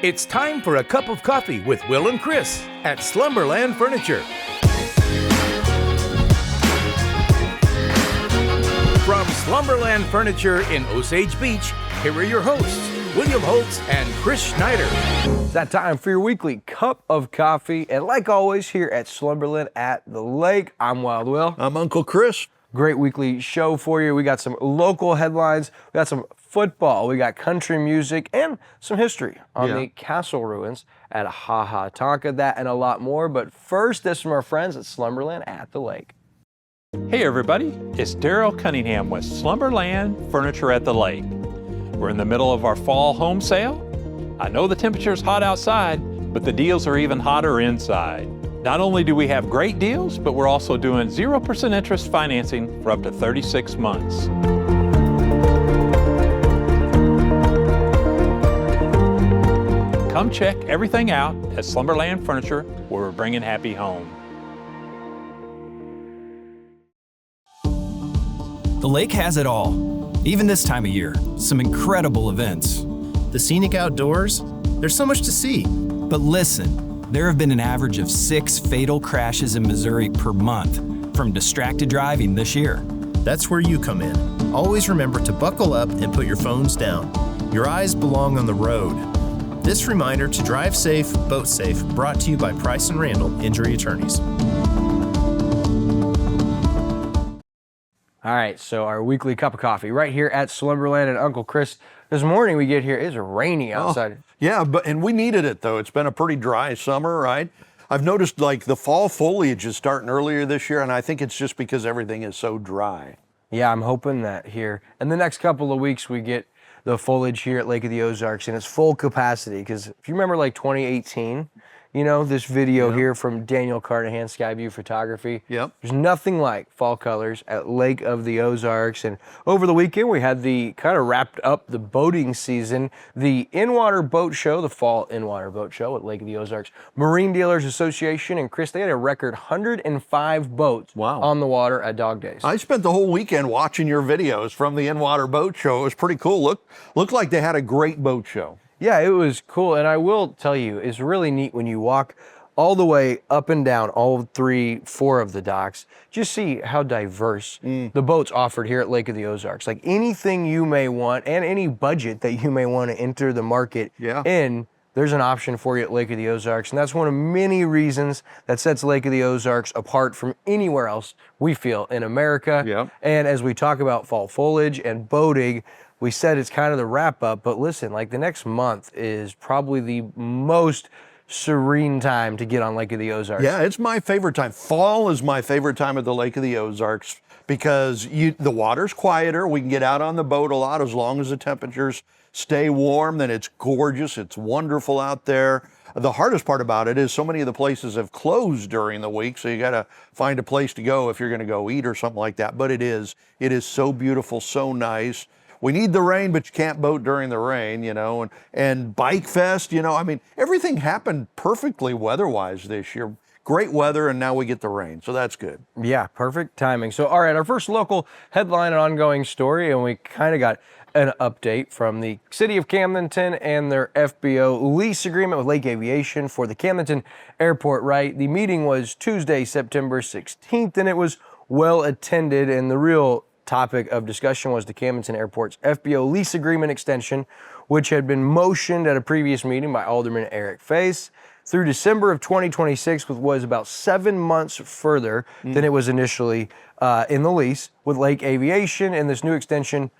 It's time for a cup of coffee with Will and Chris at Slumberland Furniture. From Slumberland Furniture in Osage Beach, here are your hosts, William Holtz and Chris Schneider. It's that time for your weekly cup of coffee. And like always, here at Slumberland at the Lake, I'm Wild Will. I'm Uncle Chris. Great weekly show for you. We got some local headlines, we got some football, we got country music, and some history on the castle ruins at Ha Ha Tonka, that and a lot more. But first, this from our friends at Slumberland at the Lake. Hey everybody, it's Daryl Cunningham with Slumberland Furniture at the Lake. We're in the middle of our fall home sale. I know the temperature's hot outside, but the deals are even hotter inside. Not only do we have great deals, but we're also doing 0% interest financing for up to 36 months. Come check everything out at Slumberland Furniture, where we're bringing happy home. The lake has it all, even this time of year. Some incredible events. The scenic outdoors, there's so much to see. But listen, there have been an average of 6 fatal crashes in Missouri per month from distracted driving this year. That's where you come in. Always remember to buckle up and put your phones down. Your eyes belong on the road. This reminder to drive safe, boat safe, brought to you by Price & Randall Injury Attorneys. All right, so our weekly cup of coffee right here at Slumberland. And Uncle Chris, this morning we get here, it's rainy outside. And we needed it though. It's been a pretty dry summer, right? I've noticed like the fall foliage is starting earlier this year, and I think it's just because everything is so dry. Yeah, I'm hoping that here in the next couple of weeks we get the foliage here at Lake of the Ozarks in its full capacity. Because if you remember like 2018, you know, this video here from Daniel Carnahan, Skyview Photography. There's nothing like fall colors at Lake of the Ozarks. And over the weekend, we had the kind of wrapped up the boating season, the in-water boat show, the fall in-water boat show at Lake of the Ozarks Marine Dealers Association. And Chris, they had a record 105 boats on the water at Dog Days. I spent the whole weekend watching your videos from the in-water boat show. It was pretty cool. Looked like they had a great boat show. Yeah, it was cool, and I will tell you, it's really neat when you walk all the way up and down all 4 of the docks. Just see how diverse the boats offered here at Lake of the Ozarks. Like anything you may want and any budget that you may want to enter the market in, there's an option for you at Lake of the Ozarks, and that's one of many reasons that sets Lake of the Ozarks apart from anywhere else we feel in America. And as we talk about fall foliage and boating, we said it's kind of the wrap up, but listen, like the next month is probably the most serene time to get on Lake of the Ozarks. Yeah, it's my favorite time. Fall is my favorite time at the Lake of the Ozarks because the water's quieter. We can get out on the boat a lot as long as the temperatures stay warm. Then it's gorgeous. It's wonderful out there. The hardest part about it is so many of the places have closed during the week, so you got to find a place to go if you're going to go eat or something like that. But it is so beautiful, so nice. We need the rain, but you can't boat during the rain, you know, and Bike Fest, you know, I mean, everything happened perfectly weather-wise this year. Great weather, and now we get the rain, so that's good. Yeah, perfect timing. So, all right, our first local headline and ongoing story, and we kind of got an update from the city of Camdenton and their FBO lease agreement with Lake Aviation for the Camdenton Airport, right? The meeting was Tuesday, September 16th, and it was well attended, and the real topic of discussion was the Camdenton Airport's FBO lease agreement extension, which had been motioned at a previous meeting by Alderman Eric Face through December of 2026, which was about 7 months further than it was initially in the lease with Lake Aviation. And this new extension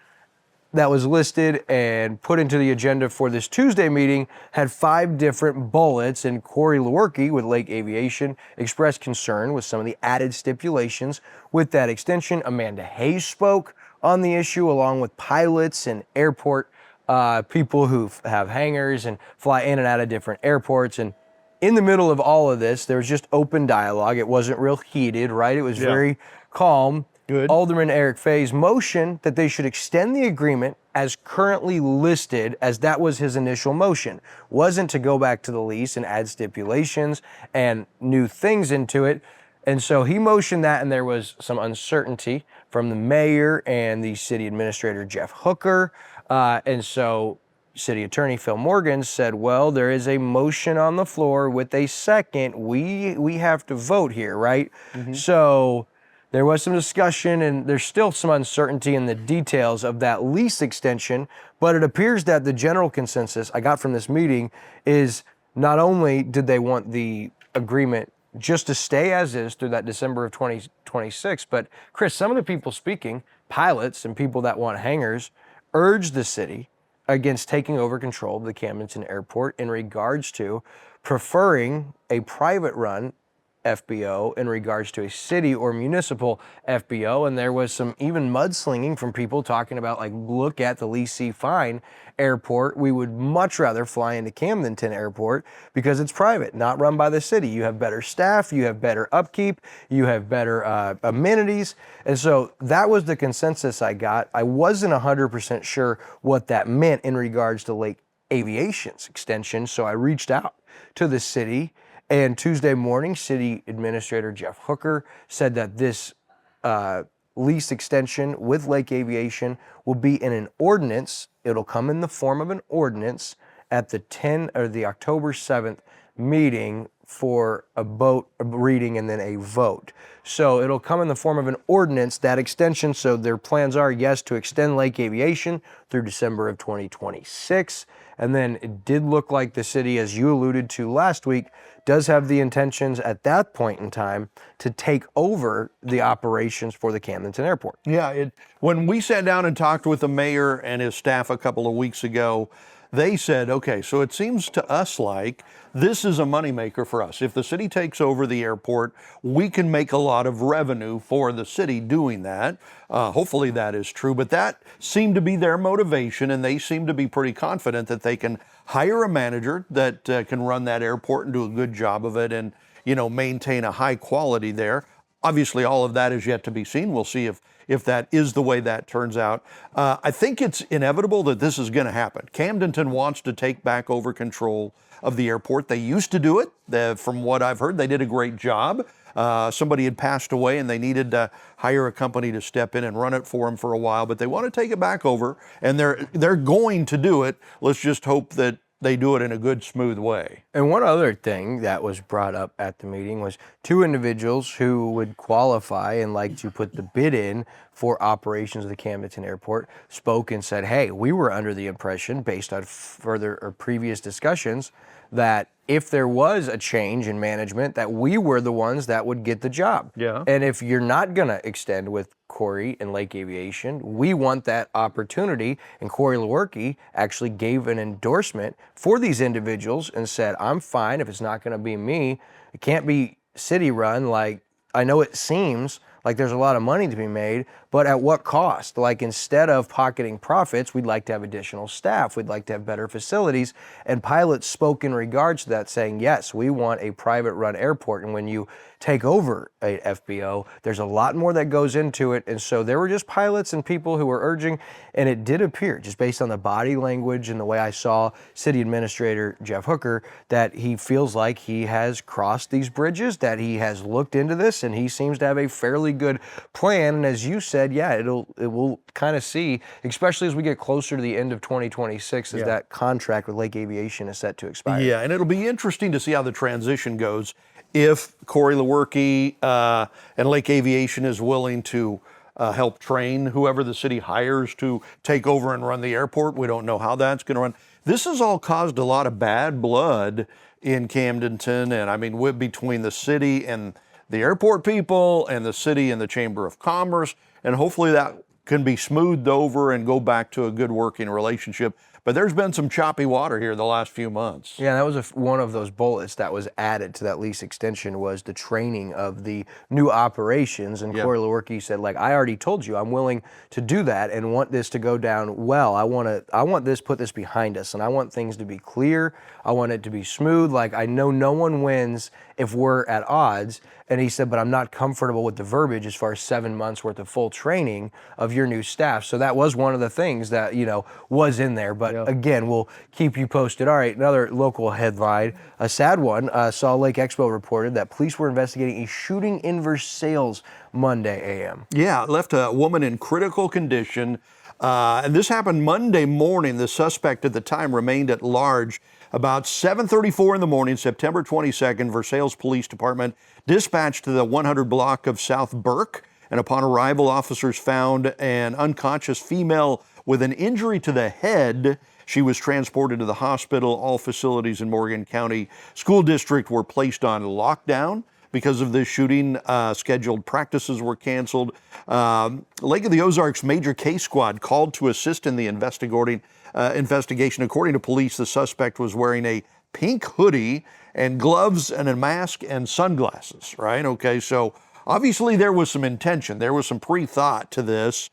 that was listed and put into the agenda for this Tuesday meeting had 5 different bullets, and Corey Lewerke with Lake Aviation expressed concern with some of the added stipulations with that extension. Amanda Hayes spoke on the issue along with pilots and airport people who have hangars and fly in and out of different airports. And in the middle of all of this, there was just open dialogue. It wasn't real heated, right? It was very calm. Good. Alderman Eric Faye's motion that they should extend the agreement as currently listed, as that was his initial motion. Wasn't to go back to the lease and add stipulations and new things into it. And so he motioned that, and there was some uncertainty from the mayor and the city administrator, Jeff Hooker. And so City Attorney Phil Morgan said, well, there is a motion on the floor with a second. We have to vote here, right? So there was some discussion, and there's still some uncertainty in the details of that lease extension, but it appears that the general consensus I got from this meeting is not only did they want the agreement just to stay as is through that December of 2026, but Chris, some of the people speaking, pilots and people that want hangars, urged the city against taking over control of the Camdenton Airport in regards to preferring a private run FBO in regards to a city or municipal FBO. And there was some even mudslinging from people talking about, like, look at the leasee fine airport. We would much rather fly into Camdenton Airport because it's private, not run by the city. You have better staff, you have better upkeep, you have better amenities. And so that was the consensus I got. I wasn't 100% sure what that meant in regards to Lake Aviation's extension. So I reached out to the city. And Tuesday morning, City Administrator Jeff Hooker said that this lease extension with Lake Aviation will be in an ordinance. It'll come in the form of an ordinance at the October 7th meeting for a reading and then a vote. So it'll come in the form of an ordinance, that extension. So their plans are, yes, to extend Lake Aviation through December of 2026. And then it did look like the city, as you alluded to last week, does have the intentions at that point in time to take over the operations for the Camdenton Airport. Yeah, when we sat down and talked with the mayor and his staff a couple of weeks ago, they said, okay, so it seems to us like this is a moneymaker for us. If the city takes over the airport, we can make a lot of revenue for the city doing that. Hopefully that is true, but that seemed to be their motivation, and they seem to be pretty confident that they can hire a manager that can run that airport and do a good job of it and, maintain a high quality there. Obviously, all of that is yet to be seen. We'll see if that is the way that turns out. I think it's inevitable that this is going to happen. Camdenton wants to take back over control of the airport. They used to do it. From what I've heard, they did a great job. Somebody had passed away and they needed to hire a company to step in and run it for them for a while, but they want to take it back over, and they're going to do it. Let's just hope that they do it in a good, smooth way. And one other thing that was brought up at the meeting was two individuals who would qualify and like to put the bid in for operations of the Camdenton Airport spoke and said, hey, we were under the impression, based on further or previous discussions, that if there was a change in management, that we were the ones that would get the job. Yeah. And if you're not going to extend with Corey and Lake Aviation, we want that opportunity. And Corey Lewerke actually gave an endorsement for these individuals and said, I'm fine if it's not going to be me. It can't be city run. Like, I know it seems like there's a lot of money to be made, but at what cost? Like, instead of pocketing profits, we'd like to have additional staff. We'd like to have better facilities. And pilots spoke in regards to that, saying, yes, we want a private run airport. And when you take over a FBO, there's a lot more that goes into it. And so there were just pilots and people who were urging, and it did appear, just based on the body language and the way I saw City Administrator Jeff Hooker, that he feels like he has crossed these bridges, that he has looked into this, and he seems to have a fairly good plan. And as you said, yeah, it will kind of see, especially as we get closer to the end of 2026, as that contract with Lake Aviation is set to expire. Yeah, and it'll be interesting to see how the transition goes. If Corey Lewerke and Lake Aviation is willing to help train whoever the city hires to take over and run the airport, we don't know how that's going to run. This has all caused a lot of bad blood in Camdenton, and I mean, between the city and the airport people and the city and the Chamber of Commerce, and hopefully that can be smoothed over and go back to a good working relationship. But there's been some choppy water here the last few months. Yeah, that was one of those bullets that was added to that lease extension, was the training of the new operations. And Corey Lewerke said, like, I already told you, I'm willing to do that and want this to go down well. I want this, put this behind us, and I want things to be clear. I want it to be smooth. Like, I know no one wins if we're at odds. And he said, but I'm not comfortable with the verbiage as far as 7 months worth of full training of your new staff. So that was one of the things that, was in there. But again, we'll keep you posted. All right, another local headline, a sad one. Salt Lake Expo reported that police were investigating a shooting in Versailles Monday a.m. Yeah, it left a woman in critical condition. And this happened Monday morning. The suspect at the time remained at large. About 7:34 in the morning, September 22nd, Versailles Police Department dispatched to the 100 block of South Burke. And upon arrival, officers found an unconscious female with an injury to the head. She was transported to the hospital. All facilities in Morgan County School District were placed on lockdown because of this shooting. Scheduled practices were canceled. Lake of the Ozarks Major Case Squad called to assist in the investigation. According to police, the suspect was wearing a pink hoodie and gloves and a mask and sunglasses, right? Okay, so obviously there was some intention. There was some pre-thought to this.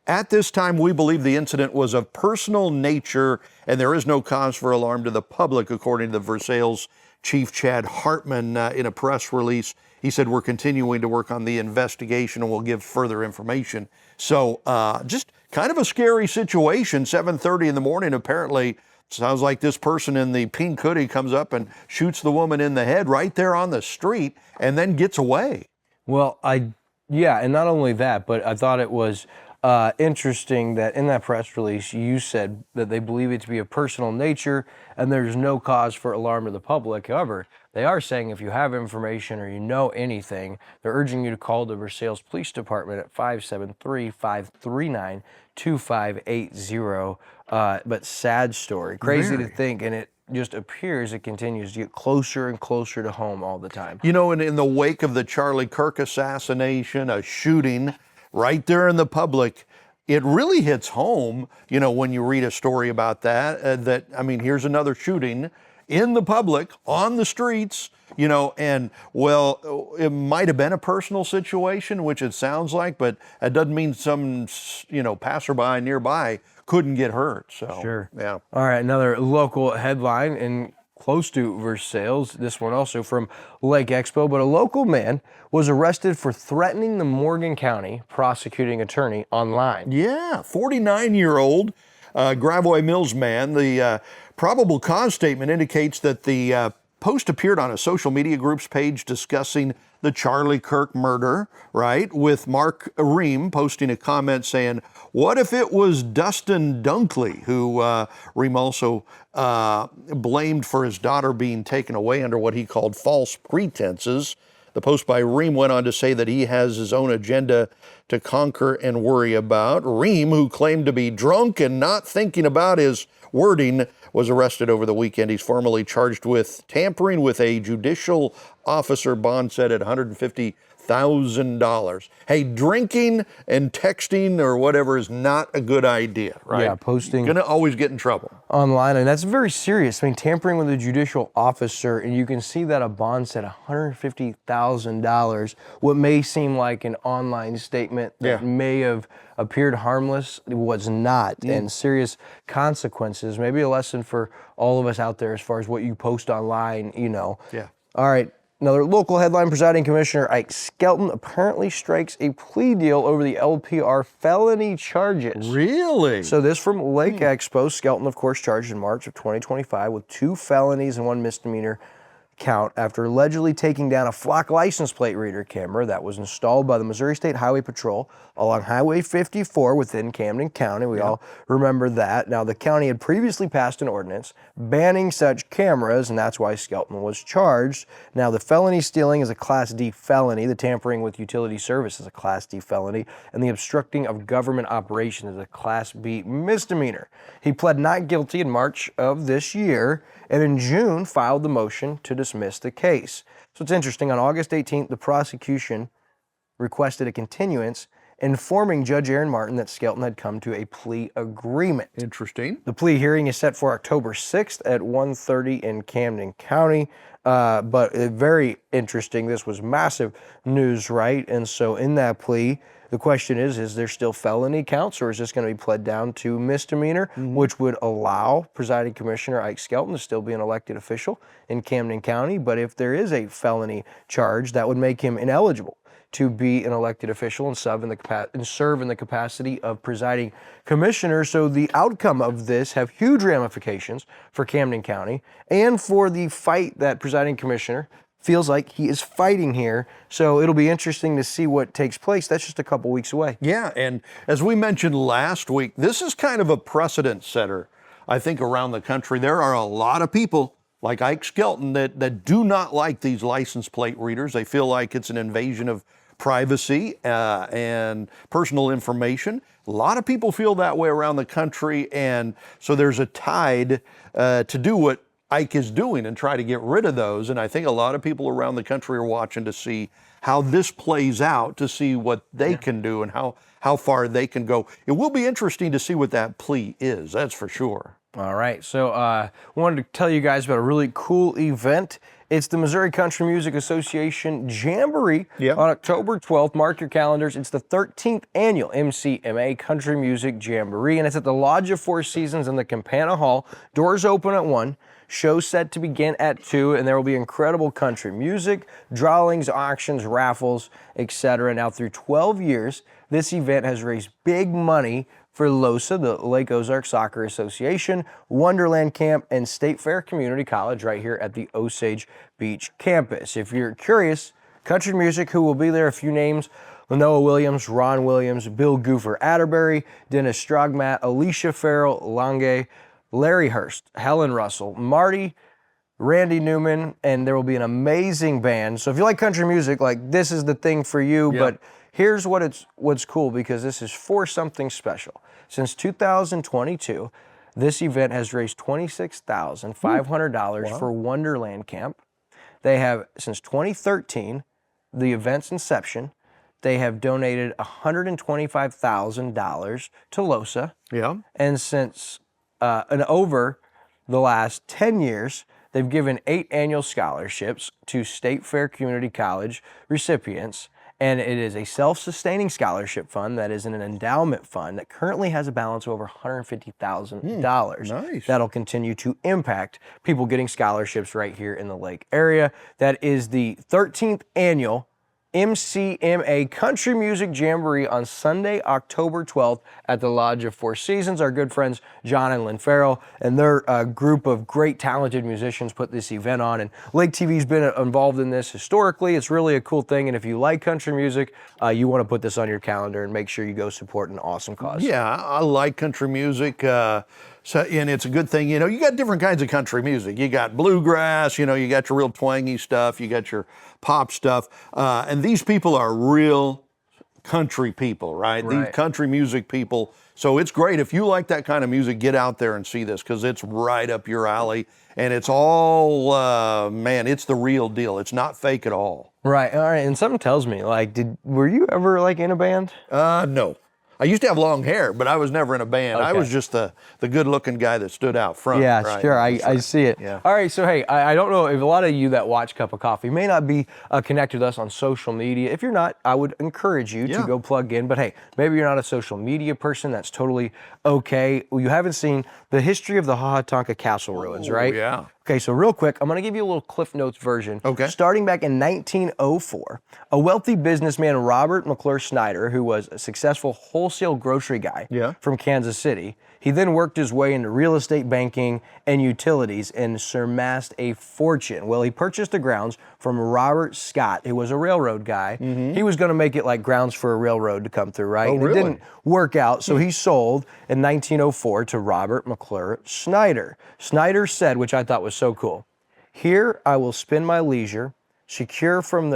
At this time, we believe the incident was of personal nature and there is no cause for alarm to the public, according to the Versailles Chief Chad Hartman in a press release. He said, we're continuing to work on the investigation and we'll give further information. So just kind of a scary situation, 7:30 in the morning. Apparently, sounds like this person in the pink hoodie comes up and shoots the woman in the head right there on the street and then gets away. Well, and not only that, but I thought it was interesting that in that press release, you said that they believe it to be of personal nature and there's no cause for alarm to the public. However, they are saying if you have information or you know anything, they're urging you to call the Versailles Police Department at 573-539-2580. But sad story, crazy to think, and it just appears it continues to get closer and closer to home all the time. You know, in the wake of the Charlie Kirk assassination, a shooting right there in the public, it really hits home, you know, when you read a story about that, I mean, here's another shooting in the public, on the streets, you know, and well, it might have been a personal situation, which it sounds like, but that doesn't mean some, you know, passerby nearby couldn't get hurt. So, sure. Yeah. All right, another local headline in close to Versailles, this one also from Lake Expo, but a local man was arrested for threatening the Morgan County prosecuting attorney online. Yeah, 49-year-old Gravois Mills man. The probable cause statement indicates that the post appeared on a social media group's page discussing the Charlie Kirk murder, right? With Mark Ream posting a comment saying, what if it was Dustin Dunkley, who Ream also blamed for his daughter being taken away under what he called false pretenses. The post by Ream went on to say that he has his own agenda to conquer and worry about. Ream, who claimed to be drunk and not thinking about his wording, was arrested over the weekend. He's formally charged with tampering with a judicial officer, bond set at $150,000. Hey, drinking and texting or whatever is not a good idea, right? Yeah, posting. You're gonna always get in trouble. Online, and that's very serious. I mean, tampering with a judicial officer, and you can see that a bond set $150,000. What may seem like an online statement that may have appeared harmless was not, and serious consequences. Maybe a lesson for all of us out there as far as what you post online, you know. Yeah. All right. Another local headline, Presiding Commissioner Ike Skelton apparently strikes a plea deal over the LPR felony charges. Really? So this from Lake Expo. Skelton, of course, charged in March of 2025 with 2 felonies and 1 misdemeanor count after allegedly taking down a flock license plate reader camera that was installed by the Missouri State Highway Patrol along Highway 54 within Camden County. We all remember that. Now, the county had previously passed an ordinance banning such cameras, and that's why Skelton was charged. Now, the felony stealing is a Class D felony, the tampering with utility service is a Class D felony, and the obstructing of government operation is a Class B misdemeanor. He pled not guilty in March of this year, and in June filed the motion to dismiss the case. So it's interesting, on August 18th, the prosecution requested a continuance, informing Judge Aaron Martin that Skelton had come to a plea agreement. Interesting. The plea hearing is set for October 6th at 1:30 in Camden County. But very interesting. This was massive news, right? And so in that plea, the question is there still felony counts, or is this going to be pled down to misdemeanor, which would allow Presiding Commissioner Ike Skelton to still be an elected official in Camden County? But if there is a felony charge, that would make him ineligible to be an elected official and serve in the capacity of presiding commissioner. So the outcome of this have huge ramifications for Camden County and for the fight that presiding commissioner feels like he is fighting here. So it'll be interesting to see what takes place. That's just a couple weeks away. Yeah, and as we mentioned last week, this is kind of a precedent setter, I think, around the country. There are a lot of people like Ike Skelton that do not like these license plate readers. They feel like it's an invasion of privacy and personal information. A lot of people feel that way around the country, and so there's a tide to do what Ike is doing and try to get rid of those. And I think a lot of people around the country are watching to see how this plays out, to see what they can do and how far they can go. It will be interesting to see what that plea is, that's for sure. All right, so wanted to tell you guys about a really cool event. It's the Missouri Country Music Association Jamboree on October 12th. Mark your calendars. It's the 13th annual MCMA Country Music Jamboree, and it's at the Lodge of Four Seasons in the Campana Hall. Doors open at 1. Show set to begin at 2, and there will be incredible country music, drawings, auctions, raffles, etc. Now, through 12 years, this event has raised big money for LOSA, the Lake Ozarks Soccer Association, Wonderland Camp, and State Fair Community College right here at the Osage Beach campus. If you're curious, country music, who will be there? A few names: Lanoa Williams, Ron Williams, Bill Goofer Atterbury, Dennis Strogmat, Alicia Farrell Lange, Larry Hurst, Helen Russell, Marty, Randy Newman, and there will be an amazing band. So if you like country music, like, this is the thing for you. But here's what's cool, because this is for something special. Since 2022, this event has raised $26,500 for Wonderland Camp. They have, since 2013, the event's inception, they have donated $125,000 to LOSA. Yeah. And since and over the last 10 years, they've given 8 annual scholarships to State Fair Community College recipients. And it is a self-sustaining scholarship fund that is in an endowment fund that currently has a balance of over $150,000. Nice. That'll continue to impact people getting scholarships right here in the Lake area. That is the 13th annual MCMA Country Music Jamboree on Sunday, October 12th at the Lodge of Four Seasons. Our good friends John and Lynn Farrell and their group of great talented musicians put this event on, and Lake TV's been involved in this historically. It's really a cool thing, and if you like country music, you want to put this on your calendar and make sure you go support an awesome cause. Yeah, I like country music. So, and it's a good thing, you got different kinds of country music. You got bluegrass, you got your real twangy stuff, you got your pop stuff. And these people are real country people, right? These country music people. So it's great. If you like that kind of music, get out there and see this, because it's right up your alley. And it's all, man, it's the real deal. It's not fake at all. Right. All right. And something tells me, like, were you ever in a band? No. I used to have long hair, but I was never in a band. Okay. I was just the good-looking guy that stood out front. Yeah, right? sure. I see it. Yeah. All right, so hey, I don't know if a lot of you that watch Cup of Coffee may not be connected with us on social media. If you're not, I would encourage you to go plug in. But hey, maybe you're not a social media person. That's totally okay. Well, you haven't seen the history of the Ha Ha Tonka Castle ruins, right? Yeah. Okay, so real quick, I'm going to give you a little Cliff Notes version. Okay. Starting back in 1904, a wealthy businessman, Robert McClure Snyder, who was a successful wholesale grocery guy from Kansas City, he then worked his way into real estate banking and utilities and surmassed a fortune. Well, he purchased the grounds from Robert Scott, who was a railroad guy. He was going to make it like grounds for a railroad to come through, right? Oh, and really? It didn't work out, so he sold in 1904 to Robert McClure Snyder. Snyder said, which I thought was so cool, "Here I will spend my leisure, secure from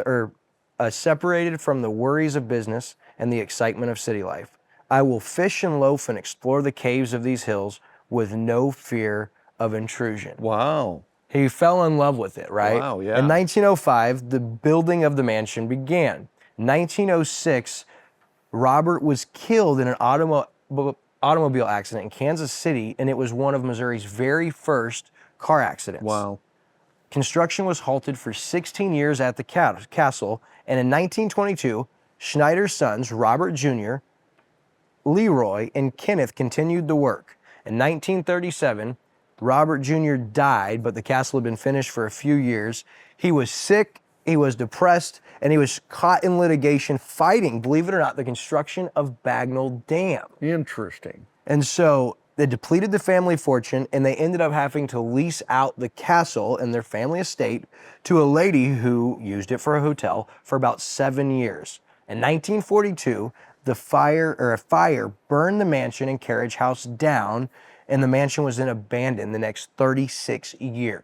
separated from the worries of business and the excitement of city life. I will fish and loaf and explore the caves of these hills with no fear of intrusion." Wow. He fell in love with it, right? Wow, yeah. In 1905, the building of the mansion began. 1906, Robert was killed in an automobile accident in Kansas City, and it was one of Missouri's very first car accidents. Wow. Construction was halted for 16 years at the castle, and in 1922, Schneider's sons, Robert Jr., Leroy, and Kenneth continued the work. In 1937, Robert Jr. died, but the castle had been finished for a few years. He was sick, he was depressed, and he was caught in litigation fighting, believe it or not, the construction of Bagnell Dam. Interesting. And so They depleted the family fortune, and they ended up having to lease out the castle and their family estate to a lady who used it for a hotel for about 7 years. In 1942, a fire burned the mansion and carriage house down, and the mansion was then abandoned the next 36 years.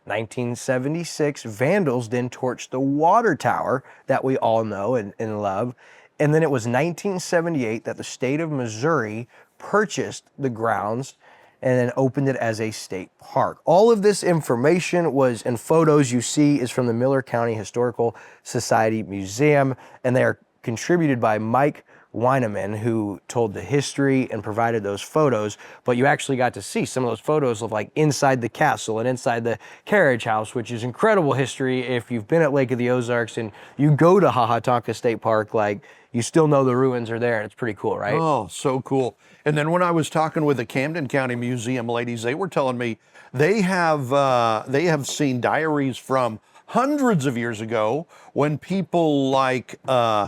1976, vandals then torched the water tower that we all know and love. And then it was 1978 that the state of Missouri purchased the grounds and then opened it as a state park. All of this information and photos you see is from the Miller County Historical Society Museum, and they are contributed by Mike Weineman, who told the history and provided those photos, but you actually got to see some of those photos of like inside the castle and inside the carriage house, which is incredible history. If you've been at Lake of the Ozarks and you go to Ha Ha Tonka State Park, like you still know the ruins are there, and it's pretty cool, right? Oh, so cool. And then when I was talking with the Camden County Museum ladies, they were telling me they have seen diaries from hundreds of years ago when people like,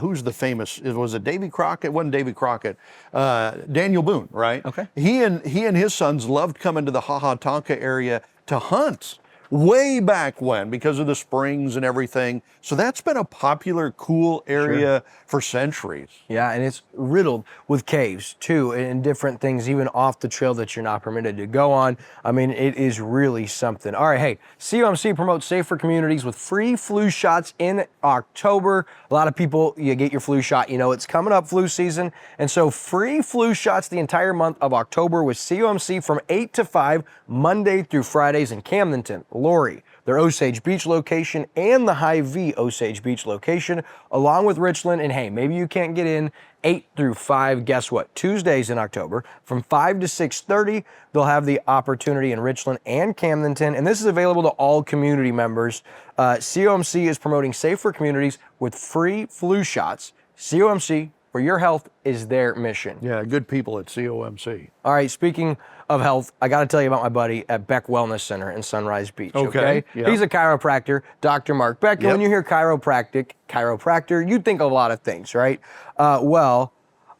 who's the famous, was it Davy Crockett? It wasn't Davy Crockett. Daniel Boone, right? Okay. He and his sons loved coming to the Ha Ha Tonka area to hunt way back when because of the springs and everything. So that's been a popular, cool area for centuries. Yeah, and it's riddled with caves too, and different things, even off the trail that you're not permitted to go on. I mean, it is really something. All right, hey, COMC promotes safer communities with free flu shots in October. A lot of people, you get your flu shot, you know it's coming up, flu season, and so free flu shots the entire month of October with COMC from 8 to 5, Monday through Fridays in Camdenton, Lori, their Osage Beach location, and the Hy-Vee Osage Beach location, along with Richland. And hey, maybe you can't get in 8 through 5, guess what? Tuesdays in October from 5 to 6:30, they'll have the opportunity in Richland and Camdenton, and this is available to all community members. COMC is promoting safer communities with free flu shots. COMC, for your health, is their mission. Yeah, good people at COMC. All right, speaking of health, I got to tell you about my buddy at Beck Wellness Center in Sunrise Beach. Okay. Yeah. He's a chiropractor, Dr. Mark Beck. And when you hear chiropractor, you think of a lot of things, right? Well,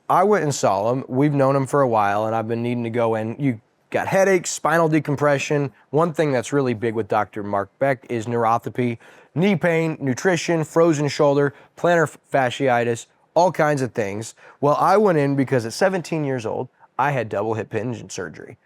I went and saw him. We've known him for a while, and I've been needing to go in. You got headaches, spinal decompression. One thing that's really big with Dr. Mark Beck is neuropathy, knee pain, nutrition, frozen shoulder, plantar fasciitis, all kinds of things. Well, I went in because at 17 years old, I had double hip hinge surgery.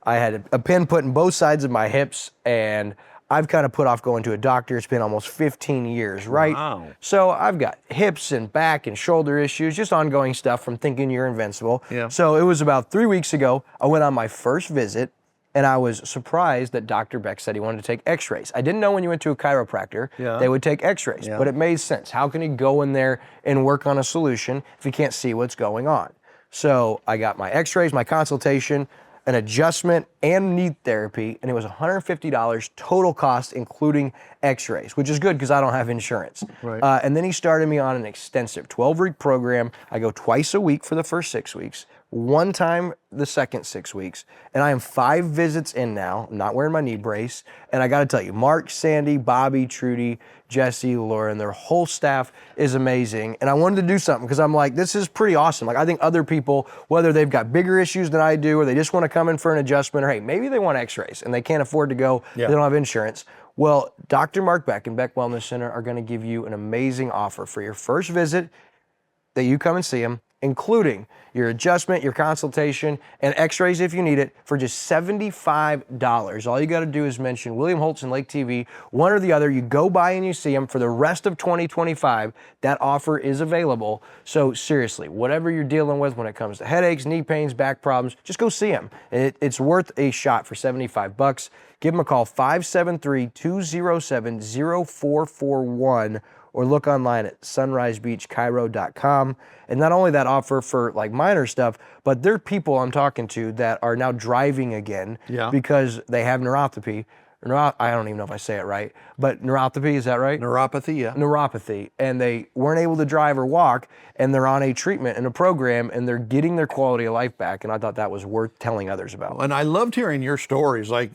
I had a pin put in both sides of my hips, and I've kind of put off going to a doctor. It's been almost 15 years, right? Wow. So I've got hips and back and shoulder issues, just ongoing stuff from thinking you're invincible. Yeah. So it was about 3 weeks ago, I went on my first visit, and I was surprised that Dr. Beck said he wanted to take x-rays. I didn't know when you went to a chiropractor, they would take x-rays, but it made sense. How can he go in there and work on a solution if he can't see what's going on? So I got my x-rays, my consultation, an adjustment, and knee therapy, and it was $150 total cost, including x-rays, which is good because I don't have insurance. Right. And then he started me on an extensive 12-week program. I go twice a week for the first 6 weeks, one time the second 6 weeks, and I am 5 visits in now. I'm not wearing my knee brace, and I got to tell you, Mark, Sandy, Bobby, Trudy, Jesse, Laura, and their whole staff is amazing. And I wanted to do something because I'm like, this is pretty awesome. Like, I think other people, whether they've got bigger issues than I do, or they just want to come in for an adjustment, or hey, maybe they want x-rays and they can't afford to go, they don't have insurance. Well, Dr. Mark Beck and Beck Wellness Center are going to give you an amazing offer for your first visit that you come and see him, including your adjustment, your consultation, and x-rays if you need it, for just $75. All you got to do is mention William Holtz and Lake TV, one or the other. You go by and you see them for the rest of 2025. That offer is available. So seriously, whatever you're dealing with when it comes to headaches, knee pains, back problems, just go see them. It's worth a shot for $75. Give them a call, 573-207-0441, or look online at sunrisebeachchiro.com. And not only that offer for like minor stuff, but there are people I'm talking to that are now driving again because they have neuropathy. I don't even know if I say it right, but neuropathy, is that right? Neuropathy, yeah. Neuropathy, and they weren't able to drive or walk, and they're on a treatment and a program, and they're getting their quality of life back, and I thought that was worth telling others about. And I loved hearing your stories. Like,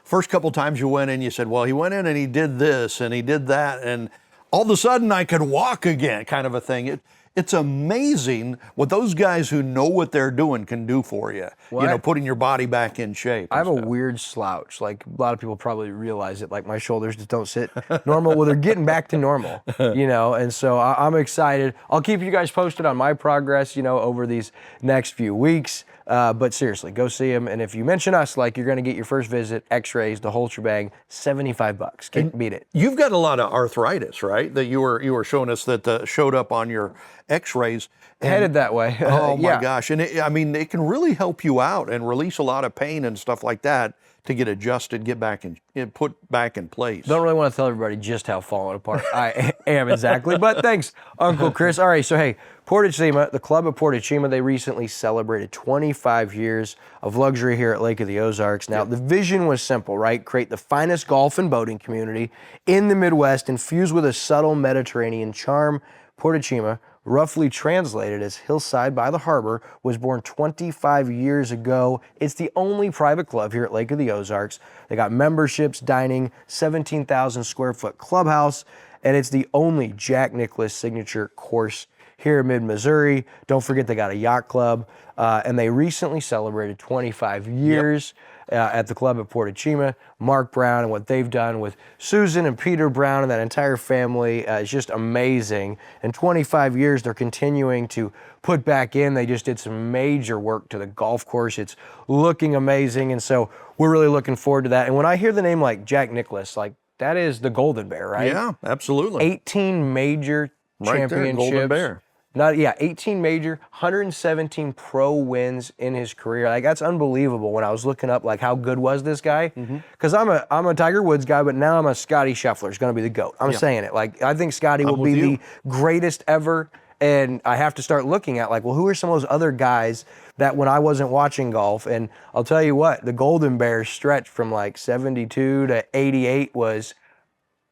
first couple times you went in, you said, well, he went in and he did this and he did that, and all of a sudden I could walk again, kind of a thing. It's amazing what those guys who know what they're doing can do for you. What? You know, putting your body back in shape. I have a weird slouch. Like a lot of people probably realize it. Like my shoulders just don't sit normal. Well, they're getting back to normal, you know. And so I'm excited. I'll keep you guys posted on my progress, you know, over these next few weeks. But seriously, go see him. And if you mention us, like you're going to get your first visit, X-rays, the whole shebang, $75. Can't beat it. You've got a lot of arthritis, right? That you were showing us that showed up on your X-rays. Headed that way. Oh my Yeah. gosh! And it can really help you out and release a lot of pain and stuff like that to get adjusted, get back and put back in place. Don't really want to tell everybody just how fallen apart I am exactly, but thanks, Uncle Chris. All right, so hey, Porto Cima, the club of Porto Cima, they recently celebrated 25 years of luxury here at Lake of the Ozarks. Now, the vision was simple, right? Create the finest golf and boating community in the Midwest, infused with a subtle Mediterranean charm. Porto Cima, roughly translated as hillside by the harbor, was born 25 years ago. It's the only private club here at Lake of the Ozarks. They got memberships, dining, 17,000 square foot clubhouse, and it's the only Jack Nicklaus signature course here in mid-Missouri. Don't forget they got a yacht club, and they recently celebrated 25 years at the club at Porto Cima. Mark Brown and what they've done with Susan and Peter Brown and that entire family is just amazing. In 25 years, they're continuing to put back in. They just did some major work to the golf course. It's looking amazing, and so we're really looking forward to that. And when I hear the name like Jack Nicklaus, like that is the Golden Bear, right? Yeah, absolutely. 18 major Right there, championships. Golden Bear. 18 major, 117 pro wins in his career. Like that's unbelievable. When I was looking up, like how good was this guy? Because I'm a Tiger Woods guy, but now I'm a Scotty Scheffler. Is going to be the GOAT. I'm saying it. Like I think Scotty will be the greatest ever. And I have to start looking at like, well, who are some of those other guys that when I wasn't watching golf? And I'll tell you what, the Golden Bear stretch from like 72 to 88 was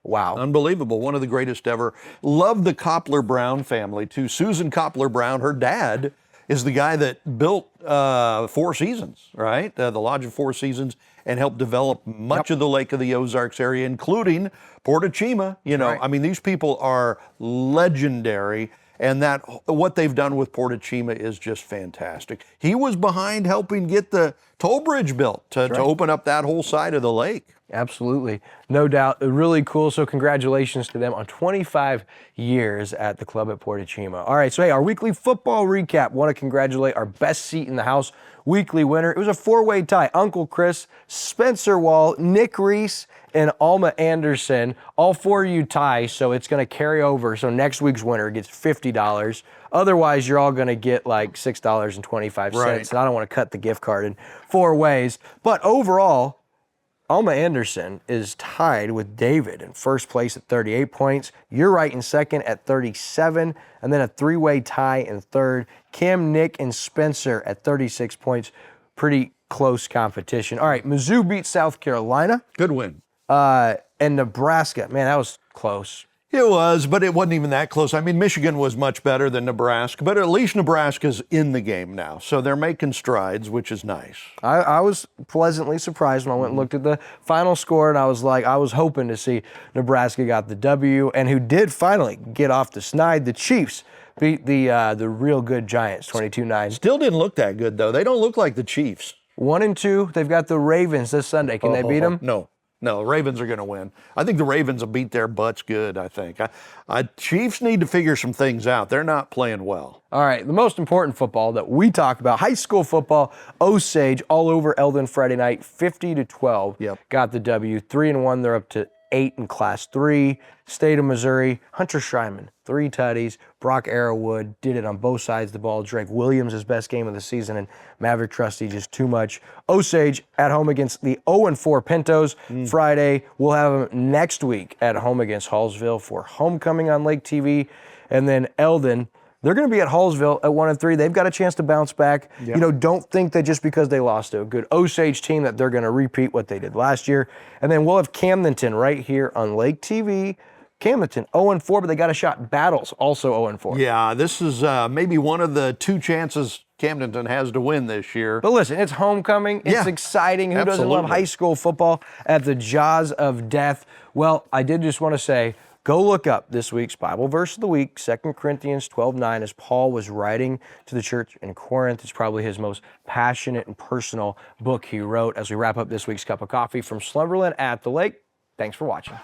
wow. Unbelievable. One of the greatest ever. Love the Coppler Brown family too. Susan Coppler Brown, her dad is the guy that built Four Seasons, right? The Lodge of Four Seasons, and helped develop much of the Lake of the Ozarks area, including Porto Cima. You know, I mean, these people are legendary. And that what they've done with Porto Cima is just fantastic. He was behind helping get the toll bridge built to open up that whole side of the lake. Absolutely. No doubt. Really cool. So congratulations to them on 25 years at the club at Porto Cima. All right, so hey, our weekly football recap. Want to congratulate our best seat in the house weekly winner. It was a four-way tie. Uncle Chris, Spencer Wall, Nick Reese, and Alma Anderson. All four of you tie, so it's going to carry over. So next week's winner gets $50. Otherwise, you're all going to get like $6.25. Right. And I don't want to cut the gift card in four ways. But overall, Alma Anderson is tied with David in first place at 38 points. You're right in second at 37. And then a three-way tie in third. Cam, Nick, and Spencer at 36 points. Pretty close competition. All right, Mizzou beat South Carolina. Good win. And Nebraska. Man, that was close. It was, but it wasn't even that close. I mean, Michigan was much better than Nebraska, but at least Nebraska's in the game now. So they're making strides, which is nice. I was pleasantly surprised when I went and looked at the final score, and I was like, I was hoping to see Nebraska got the W, and who did finally get off the snide. The Chiefs beat the real good Giants, 22-9. Still didn't look that good, though. They don't look like the Chiefs. 1-2. They've got the Ravens this Sunday. Can they beat them? No, Ravens are going to win. I think the Ravens will beat their butts good, I think. Chiefs need to figure some things out. They're not playing well. All right, the most important football that we talk about, high school football, Osage all over Eldon Friday night, 50-12. Yep. Got the W. 3-1, they're up to 8 in Class 3. State of Missouri, Hunter Schreiman, 3 tutties. Brock Arrowwood did it on both sides of the ball. Drake Williams, his best game of the season, and Maverick Trusty, just too much. Osage at home against the 0-4 Pintos Friday. We'll have them next week at home against Hallsville for homecoming on Lake TV. And then Eldon, they're going to be at Hallsville at 1-3. They've got a chance to bounce back. Yep. You know, don't think that just because they lost to a good Osage team that they're going to repeat what they did last year. And then we'll have Camdenton right here on Lake TV. Camdenton 0-4, but they got a shot. Battles also 0-4. Yeah, this is maybe one of the 2 chances Camdenton has to win this year. But listen, it's homecoming. It's exciting. Who doesn't love high school football at the jaws of death? Well, I did just want to say, Go look up this week's Bible verse of the week, 2 Corinthians 12:9, as Paul was writing to the church in Corinth. It's probably his most passionate and personal book he wrote. As we wrap up this week's cup of coffee from Slumberland at the Lake, thanks for watching.